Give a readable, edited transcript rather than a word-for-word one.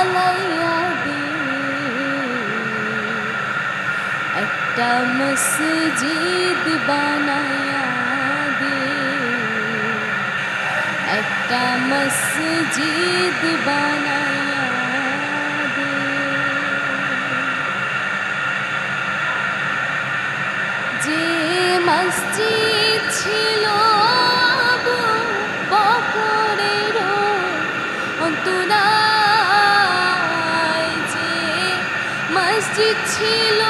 জ্বালাইয়া দে, একটা মসজিদ বানায়া দে, একটা মসজিদ বানায়া দে। যে মসজিদ ছিল আবু বকরের অন্তরায়, যে মসজিদ ছিল